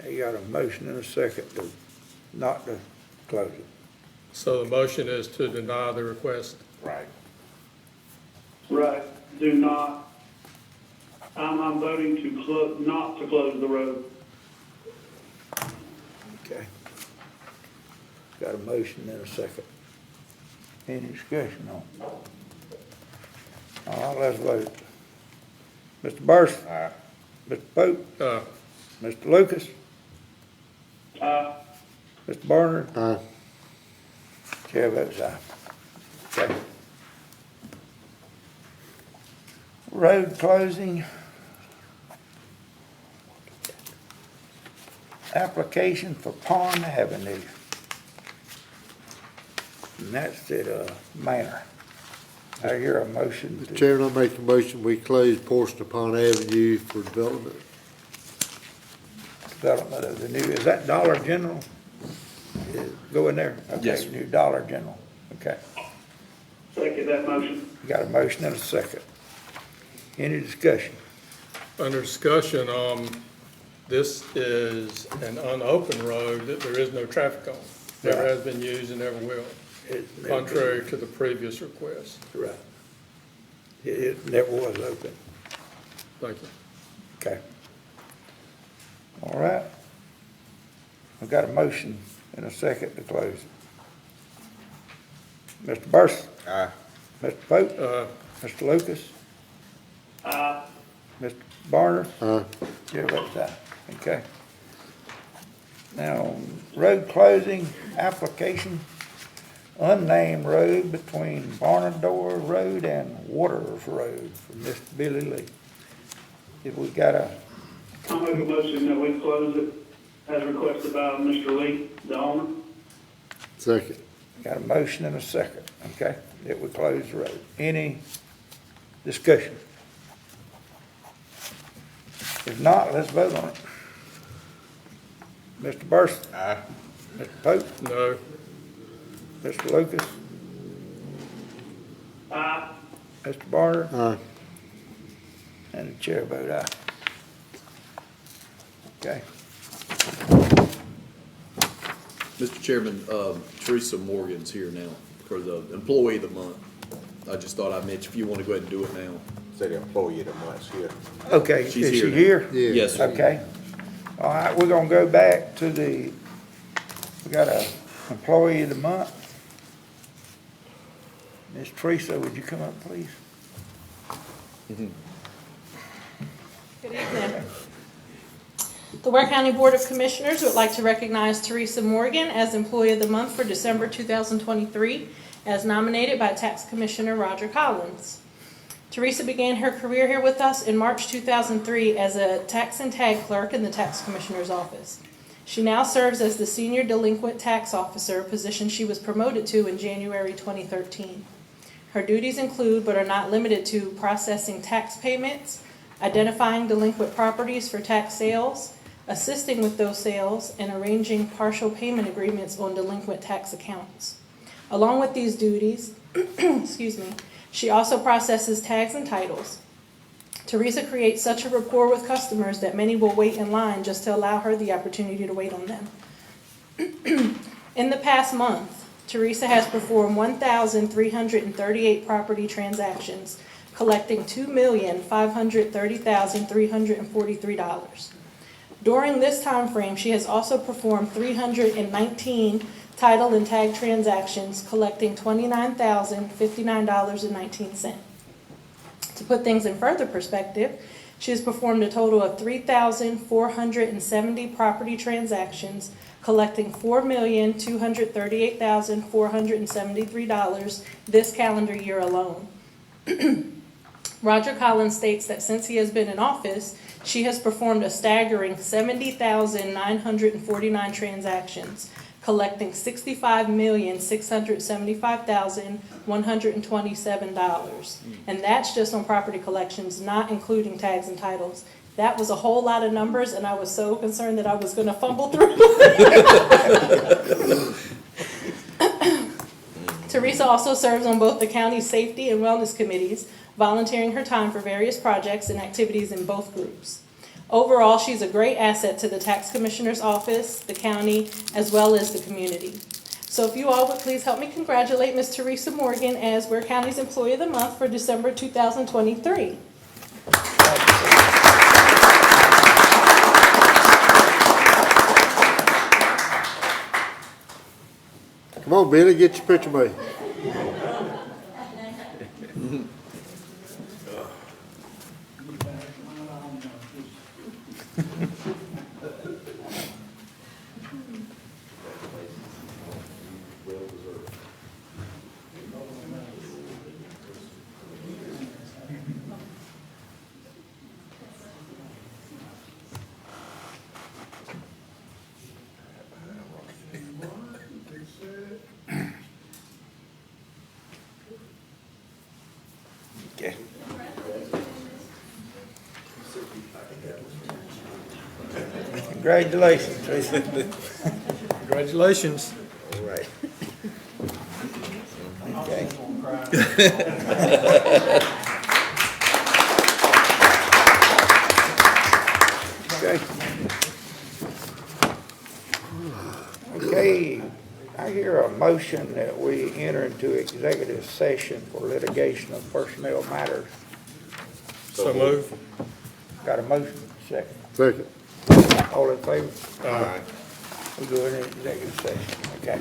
You got a motion and a second to not to close it. So the motion is to deny the request. Right. Right, do not. I'm voting to not to close the road. Okay. Got a motion and a second. Any discussion on it? All right, let's vote. Mr. Burson? Aye. Mr. Pope? Mr. Lucas? Mr. Barner? Aye. Chair votes aye. Okay. Road closing. Application for Pond Avenue. And that's at, Manor. I hear a motion Mr. to, Chairman, I make a motion, we close portion of Pond Avenue for development. development of the new, is that Dollar General? Go in there? Yes. Okay, new Dollar General, okay. Second that motion. You got a motion and a second. Any discussion? Under discussion, this is an unopened road that there is no traffic on. Never Right. has been used and never will, It never- contrary to the previous request. Right. It never was open. Thank you. Okay. All right. We've got a motion and a second to close it. Mr. Burson? Aye. Mr. Pope? Mr. Lucas? Mr. Barner? Aye. Chair votes aye. Okay. Now, road closing application, unnamed road between Barnador Road and Waters Road for Mr. Billy Lee. If we got a, I'll make a motion that we close it as requested by Mr. Lee, the owner. Second. got a motion and a second, okay, that we close the road. Any discussion? If not, let's vote on it. Mr. Burson? Aye. Mr. Pope? No. Mr. Lucas? Aye. Mr. Barner? Aye. And the chair vote aye. Okay. Mr. Chairman, Teresa Morgan's here now for the Employee of the Month. I just thought I'd mention if you want to go ahead and do it now. Say the employee of the month's here. Okay, is She's she here now. here? Yeah. Yes, sir. Okay. All right, we're gonna go back to we got a employee of the month. Ms. Teresa, would you come up, please? Good evening. The Ware County Board of Commissioners would like to recognize Teresa Morgan as Employee of the Month for December 2023, as nominated by Tax Commissioner Roger Collins. Teresa began her career here with us in March 2003 as a tax and tag clerk in the tax commissioner's office. She now serves as the senior delinquent tax officer, a position she was promoted to in January 2013. Her duties include, but are not limited to, processing tax payments, identifying delinquent properties for tax sales, assisting with those sales, and arranging partial payment agreements on delinquent tax accounts. Along with these duties, she also processes tags and titles. Teresa creates such a rapport with customers that many will wait in line just to allow her the opportunity to wait on them. In the past month, Teresa has performed 1,338 property transactions, collecting $2,530,343. During this time frame, she has also performed 319 title and tag transactions, collecting $29,059.19. To put things in further perspective, she has performed a total of 3,470 property transactions, collecting $4,238,473 this calendar year alone. Roger Collins states that since he has been in office, she has performed a staggering 70,949 transactions, collecting $65,675,127. And that's just on property collections, not including tags and titles. That was a whole lot of numbers, and I was so concerned that I was going to fumble through. Teresa also serves on both the county's safety and wellness committees, volunteering her time for various projects and activities in both groups. Overall, she's a great asset to the tax commissioner's office, the county, as well as the community. So if you all would please help me congratulate Ms. Teresa Morgan as Ware County's Employee of the Month for December 2023. Come on, Billy, get your picture made. Okay. Congratulations, Teresa. Congratulations. All right. Okay. Okay. Okay, I hear a motion that we enter into executive session for litigation of personnel matters. So move. Got a motion? Second. Second. All in favor? All right. We go into executive session, okay.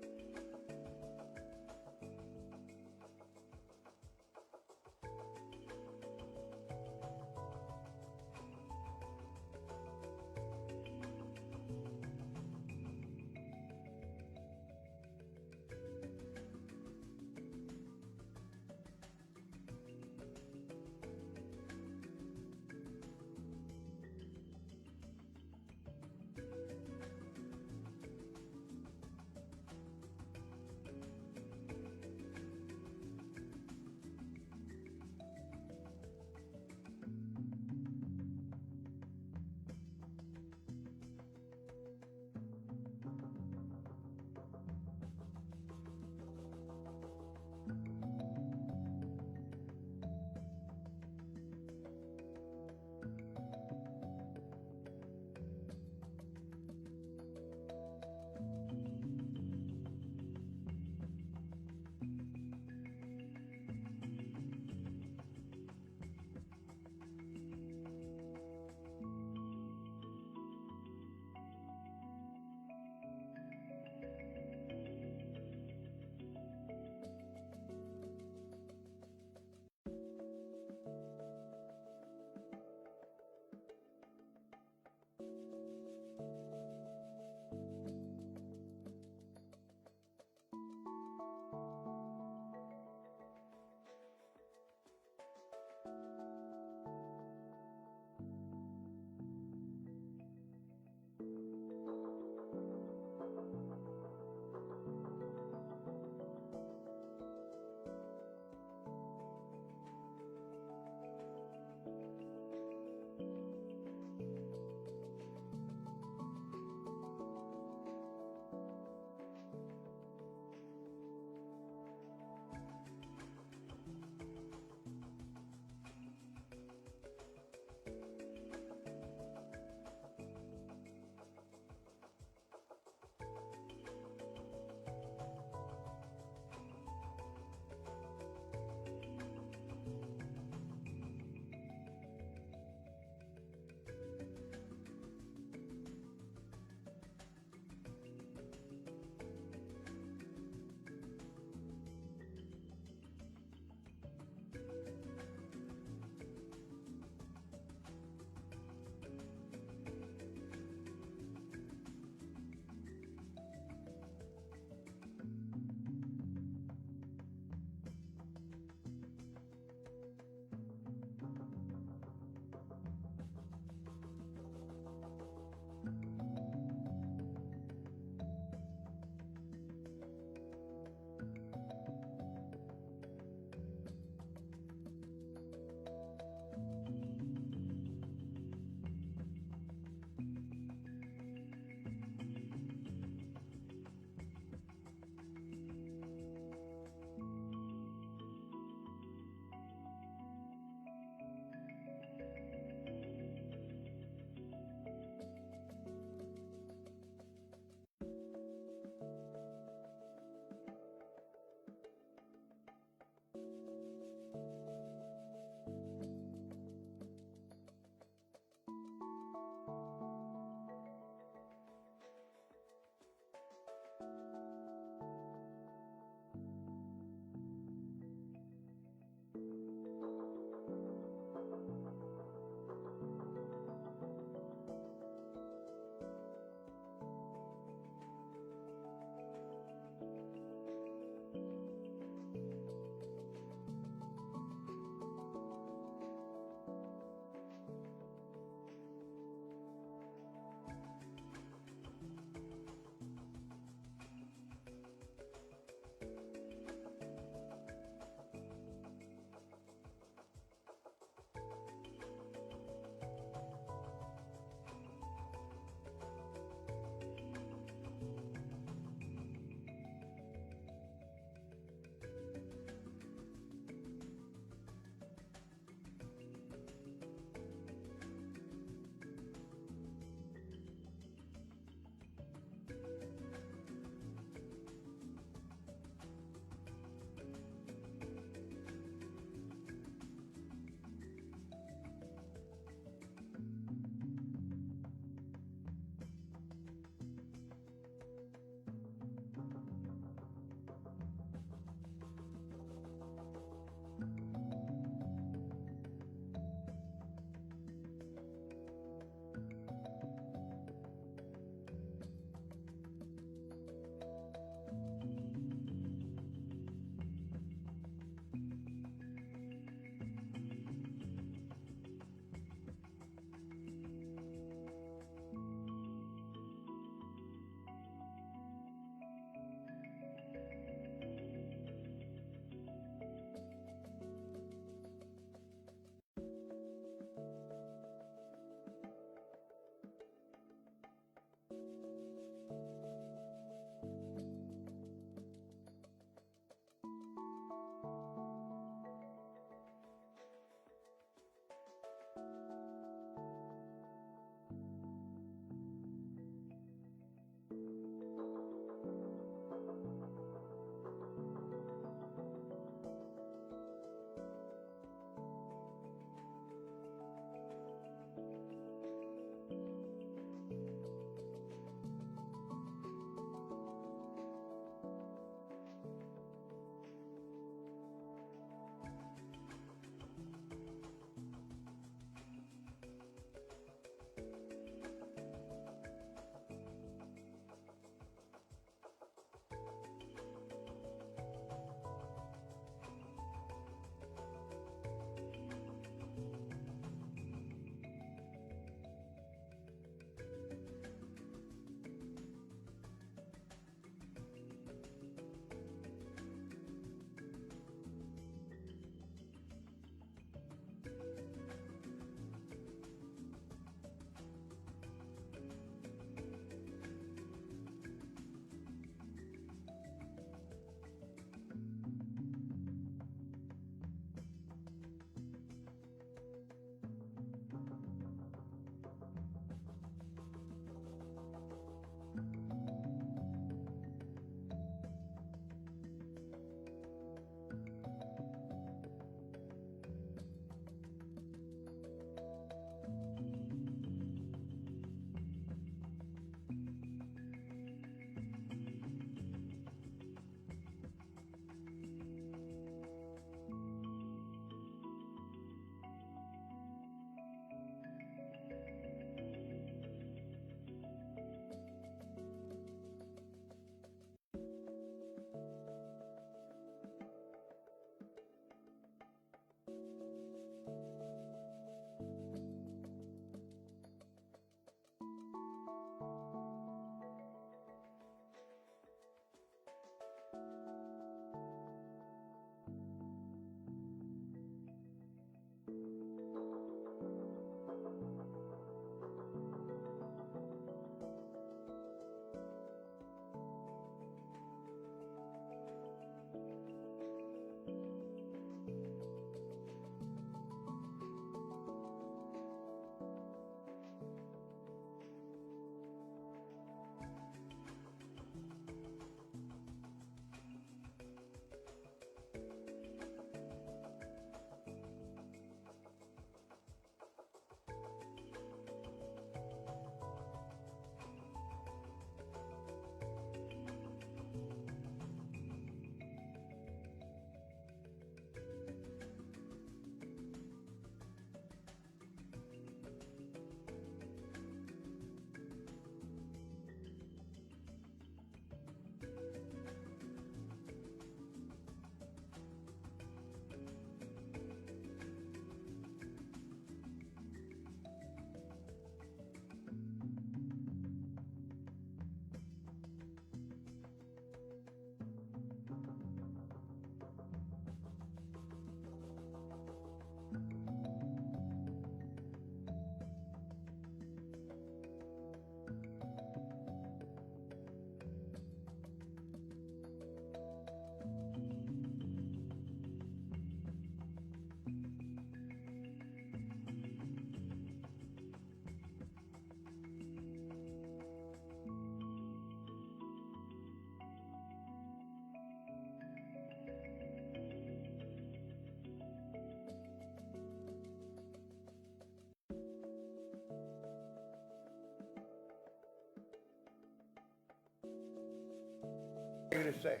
executive session.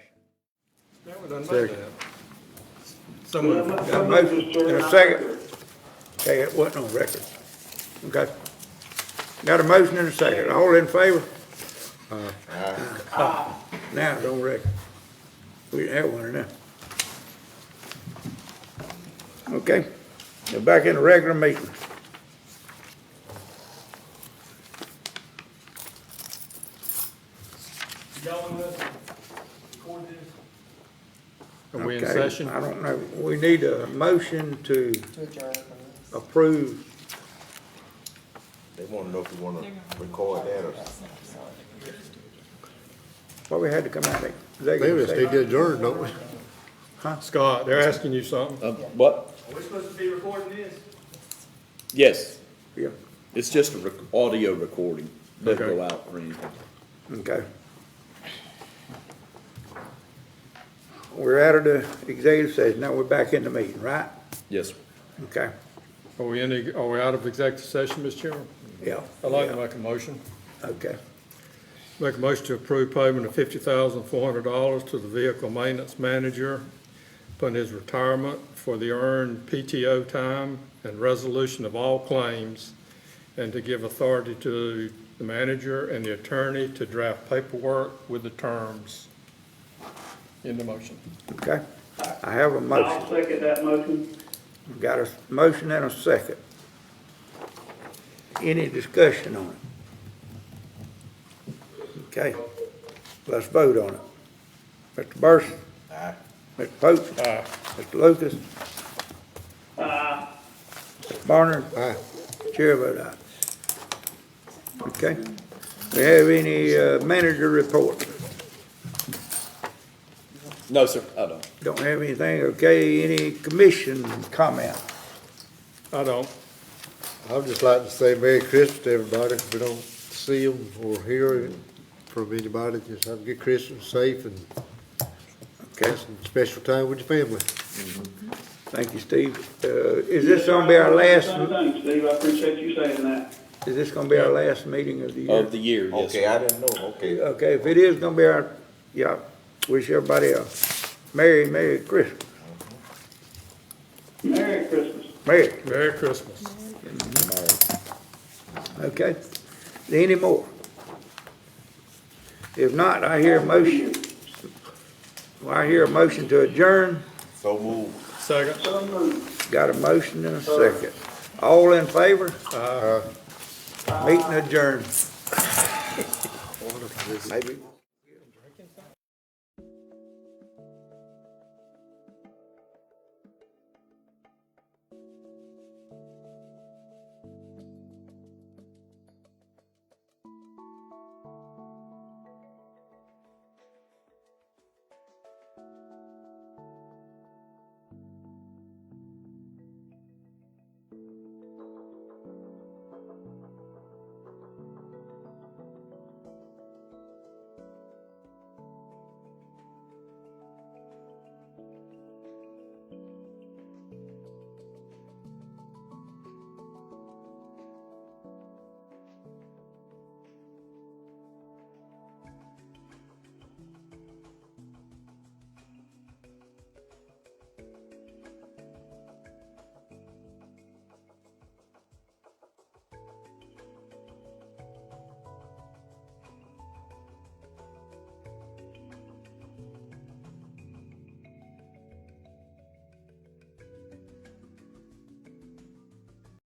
Yeah, we done made that. Someone, Got a motion in a second? Okay, it wasn't on record. Okay. Got a motion in a second. All in favor? Now it's on record. We didn't have one in there. Okay, we're back in the regular meeting. Y'all want us to record this? are we in Okay, session? I don't know. We need a motion to approve. They wanna know if you wanna record that or something. Well, we had to come out of Maybe executive it's session. need to adjourn, don't we? Scott, they're asking you something. What? Are we supposed to be recording this? Yes, Yeah, it's just a audio recording. Doesn't Okay. go out or anything. okay. We're out of the executive session. Now we're back in the meeting, right? Yes, sir. Okay, Are we out of executive session, Mr. Chairman? yeah. I'd like to yeah. make a motion. Okay, Make a motion to approve payment of $50,400 to the vehicle maintenance manager upon his retirement for the earned PTO time and resolution of all claims, and to give authority to the manager and the attorney to draft paperwork with the terms in the motion. okay. I have a motion. I'll second that motion. Got a motion and a second. Any discussion on it? Okay, let's vote on it. Mr. Burson? Aye. Mr. Pope? Aye. Mr. Lucas? Aye. Mr. Barnard? Aye. Chair vote aye. Okay. Do you have any manager report? No, sir, I don't. Don't have anything, okay, any commission comment? I don't. I'd just like to say Merry Christmas to everybody. If we don't see them or hear it from anybody, just have a good Christmas, safe, and Okay, some special time with your family. thank you, Steve. Is this gonna be our last, Thanks, Steve, I appreciate you saying that. is this gonna be our last meeting of the year? Of the year, yes, Okay, sir. I didn't know, okay. Okay, if it is gonna be our, yeah, wish everybody a Merry Christmas. Merry Christmas. Merry, Merry Christmas. okay. Any more? If not, I hear a motion. Well, I hear a motion to adjourn. So move. Second. So moved. Got a motion and a second. All in favor? Meeting adjourned. Maybe.